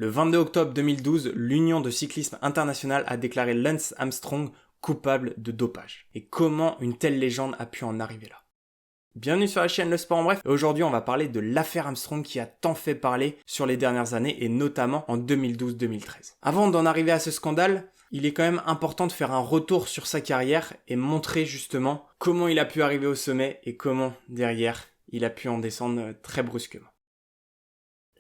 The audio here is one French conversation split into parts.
Le 22 octobre 2012, l'Union de cyclisme international a déclaré Lance Armstrong coupable de dopage. Et comment une telle légende a pu en arriver là? Bienvenue sur la chaîne Le Sport en Bref, et aujourd'hui on va parler de l'affaire Armstrong qui a tant fait parler sur les dernières années et notamment en 2012-2013. Avant d'en arriver à ce scandale, il est quand même important de faire un retour sur sa carrière et montrer justement comment il a pu arriver au sommet et comment derrière il a pu en descendre très brusquement.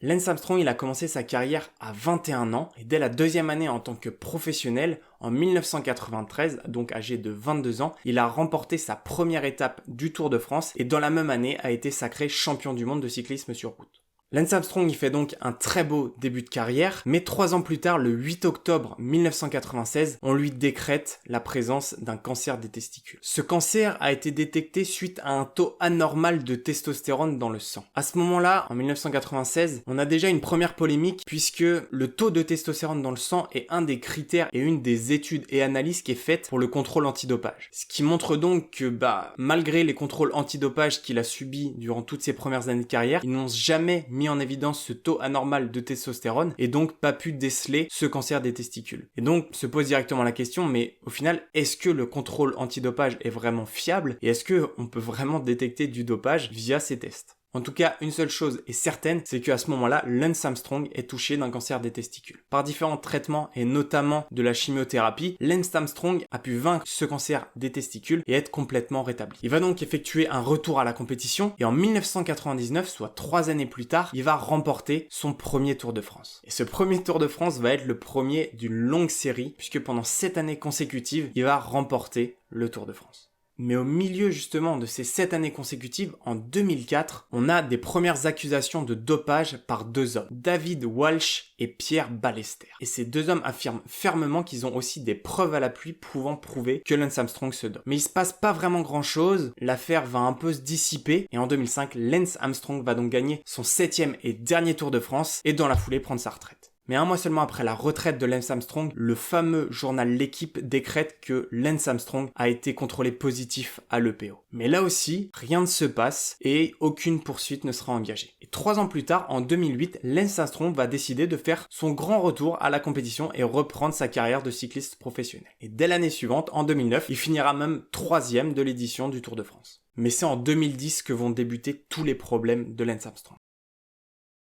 Lance Armstrong, il a commencé sa carrière à 21 ans et dès la deuxième année en tant que professionnel, en 1993, donc âgé de 22 ans, il a remporté sa première étape du Tour de France et dans la même année a été sacré champion du monde de cyclisme sur route. Lance Armstrong il fait donc un très beau début de carrière, mais 3 ans plus tard, le 8 octobre 1996, on lui décrète la présence d'un cancer des testicules. Ce cancer a été détecté suite à un taux anormal de testostérone dans le sang. À ce moment-là, en 1996, on a déjà une première polémique puisque le taux de testostérone dans le sang est un des critères et une des études et analyses qui est faite pour le contrôle antidopage. Ce qui montre donc que malgré les contrôles antidopage qu'il a subis durant toutes ses premières années de carrière, ils n'ont jamais mis en évidence ce taux anormal de testostérone et donc pas pu déceler ce cancer des testicules. Et donc se pose directement la question, mais au final, est-ce que le contrôle antidopage est vraiment fiable et est-ce que on peut vraiment détecter du dopage via ces tests? En tout cas, une seule chose est certaine, c'est qu'à ce moment-là, Lance Armstrong est touché d'un cancer des testicules. Par différents traitements et notamment de la chimiothérapie, Lance Armstrong a pu vaincre ce cancer des testicules et être complètement rétabli. Il va donc effectuer un retour à la compétition et en 1999, soit 3 années plus tard, il va remporter son premier Tour de France. Et ce premier Tour de France va être le premier d'une longue série puisque pendant 7 années consécutives, il va remporter le Tour de France. Mais au milieu justement de ces 7 années consécutives, en 2004, on a des premières accusations de dopage par 2 hommes, David Walsh et Pierre Ballester. Et ces 2 hommes affirment fermement qu'ils ont aussi des preuves à l'appui pouvant prouver que Lance Armstrong se dope. Mais il se passe pas vraiment grand chose, l'affaire va un peu se dissiper et en 2005, Lance Armstrong va donc gagner son 7e et dernier Tour de France et dans la foulée prendre sa retraite. Mais un mois seulement après la retraite de Lance Armstrong, le fameux journal L'Équipe décrète que Lance Armstrong a été contrôlé positif à l'EPO. Mais là aussi, rien ne se passe et aucune poursuite ne sera engagée. Et 3 ans plus tard, en 2008, Lance Armstrong va décider de faire son grand retour à la compétition et reprendre sa carrière de cycliste professionnel. Et dès l'année suivante, en 2009, il finira même 3e de l'édition du Tour de France. Mais c'est en 2010 que vont débuter tous les problèmes de Lance Armstrong.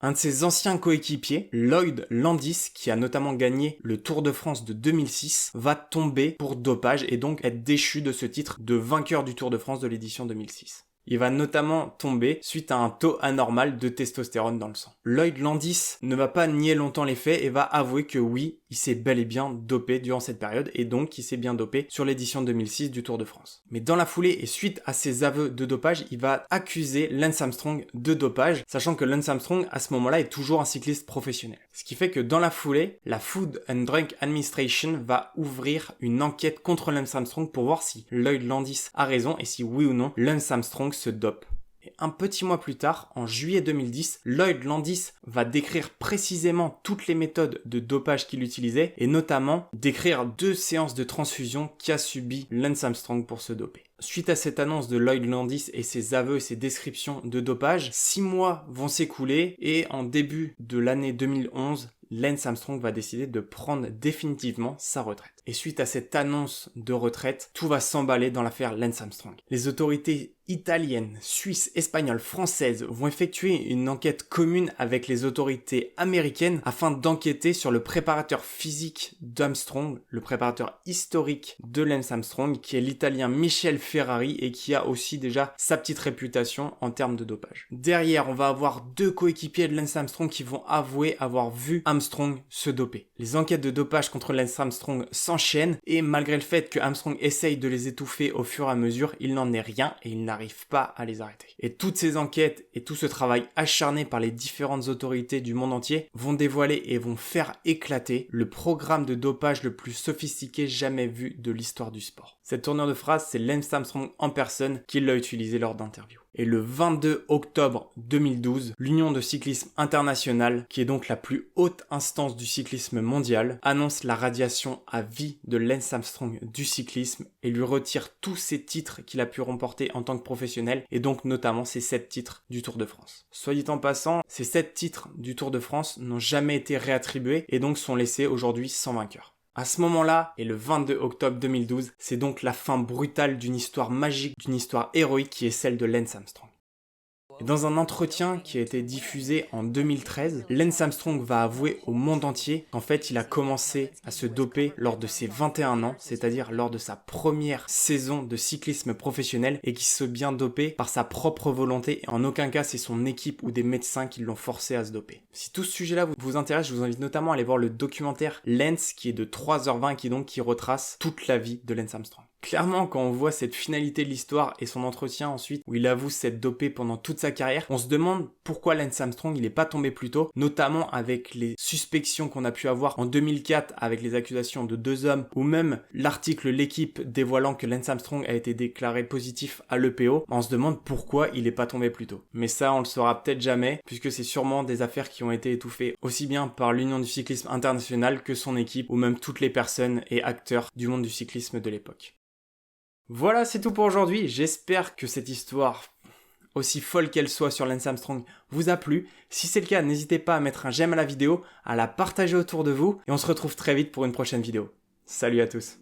Un de ses anciens coéquipiers, Lloyd Landis, qui a notamment gagné le Tour de France de 2006, va tomber pour dopage et donc être déchu de ce titre de vainqueur du Tour de France de l'édition 2006. Il va notamment tomber suite à un taux anormal de testostérone dans le sang. Lloyd Landis ne va pas nier longtemps les faits et va avouer que oui, il s'est bel et bien dopé durant cette période et donc il s'est bien dopé sur l'édition 2006 du Tour de France. Mais dans la foulée et suite à ses aveux de dopage, il va accuser Lance Armstrong de dopage, sachant que Lance Armstrong à ce moment-là est toujours un cycliste professionnel. Ce qui fait que dans la foulée, la Food and Drug Administration va ouvrir une enquête contre Lance Armstrong pour voir si Lloyd Landis a raison et si oui ou non Lance Armstrong se dope. Et un petit mois plus tard, en juillet 2010, Lloyd Landis va décrire précisément toutes les méthodes de dopage qu'il utilisait et notamment décrire 2 séances de transfusion qu'a subi Lance Armstrong pour se doper. Suite à cette annonce de Lloyd Landis et ses aveux et ses descriptions de dopage, 6 mois vont s'écouler et en début de l'année 2011, Lance Armstrong va décider de prendre définitivement sa retraite. Et suite à cette annonce de retraite, tout va s'emballer dans l'affaire Lance Armstrong. Les autorités italiennes, suisses, espagnoles, françaises vont effectuer une enquête commune avec les autorités américaines afin d'enquêter sur le préparateur physique d'Armstrong, le préparateur historique de Lance Armstrong, qui est l'italien Michel Ferrari et qui a aussi déjà sa petite réputation en termes de dopage. Derrière, on va avoir 2 coéquipiers de Lance Armstrong qui vont avouer avoir vu Armstrong se doper. Les enquêtes de dopage contre Lance Armstrong s'enchaînent et malgré le fait que Armstrong essaye de les étouffer au fur et à mesure, il n'en est rien et il n'arrive pas à les arrêter. Et toutes ces enquêtes et tout ce travail acharné par les différentes autorités du monde entier vont dévoiler et vont faire éclater le programme de dopage le plus sophistiqué jamais vu de l'histoire du sport. Cette tournure de phrase, c'est Lance Armstrong en personne qui l'a utilisé lors d'interviews. Et le 22 octobre 2012, l'Union de cyclisme international, qui est donc la plus haute instance du cyclisme mondial, annonce la radiation à vie de Lance Armstrong du cyclisme et lui retire tous ses titres qu'il a pu remporter en tant que professionnel, et donc notamment ses 7 titres du Tour de France. Soit dit en passant, ces 7 titres du Tour de France n'ont jamais été réattribués et donc sont laissés aujourd'hui sans vainqueur. À ce moment-là, et le 22 octobre 2012, c'est donc la fin brutale d'une histoire magique, d'une histoire héroïque qui est celle de Lance Armstrong. Et dans un entretien qui a été diffusé en 2013, Lance Armstrong va avouer au monde entier qu'en fait il a commencé à se doper lors de ses 21 ans, c'est-à-dire lors de sa première saison de cyclisme professionnel, et qu'il se bien dopé par sa propre volonté, et en aucun cas c'est son équipe ou des médecins qui l'ont forcé à se doper. Si tout ce sujet-là vous intéresse, je vous invite notamment à aller voir le documentaire Lance qui est de 3h20 qui retrace toute la vie de Lance Armstrong. Clairement, quand on voit cette finalité de l'histoire et son entretien ensuite, où il avoue s'être dopé pendant toute sa carrière, on se demande pourquoi Lance Armstrong il est pas tombé plus tôt, notamment avec les suspicions qu'on a pu avoir en 2004 avec les accusations de 2 hommes, ou même l'article L'Équipe dévoilant que Lance Armstrong a été déclaré positif à l'EPO. On se demande pourquoi il est pas tombé plus tôt. Mais ça, on le saura peut-être jamais, puisque c'est sûrement des affaires qui ont été étouffées aussi bien par l'Union du cyclisme international que son équipe, ou même toutes les personnes et acteurs du monde du cyclisme de l'époque. Voilà, c'est tout pour aujourd'hui. J'espère que cette histoire, aussi folle qu'elle soit sur Lance Armstrong, vous a plu. Si c'est le cas, n'hésitez pas à mettre un j'aime à la vidéo, à la partager autour de vous, et on se retrouve très vite pour une prochaine vidéo. Salut à tous.